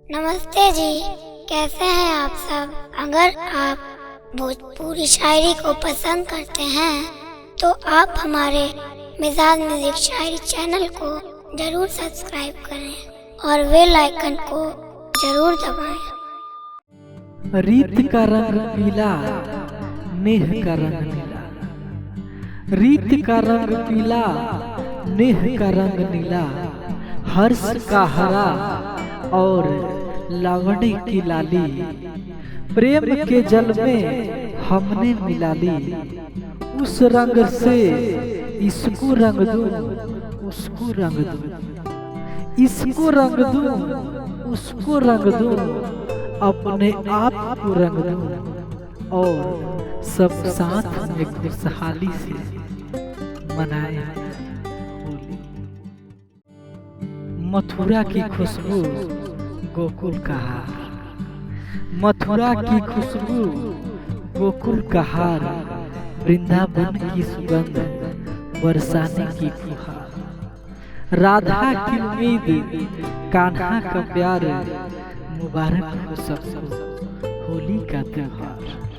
नमस्ते जी, कैसे हैं आप सब। अगर आप भोजपुरी शायरी को पसंद करते हैं तो आप हमारे मिजाज म्यूजिक शायरी चैनल को जरूर सब्सक्राइब करें और बेल आइकन को जरूर दबाएं। रीत का रंग पीला, नेह का रंग नीला। रीत का रंग पीला, नेह का रंग नीला। हर्ष का हरा और लावणी की लाली। प्रेम के जल में हमने मिला ली। उस रंग से इसको रंग दूं, उसको रंग दूं। इसको रंग दूं, उसको रंग दूं। अपने आप को रंग दूं और सब साथ में खुशहाली से मनाए होली। मथुरा की खुशबू, गोकुल का हार। मथुरा की खुशबू, गोकुल का हार। वृंदावन की सुगंध, बरसाने की फुहार। राधा की उम्मीद, कान्हा का प्यार। मुबारक हो सबको होली का त्योहार।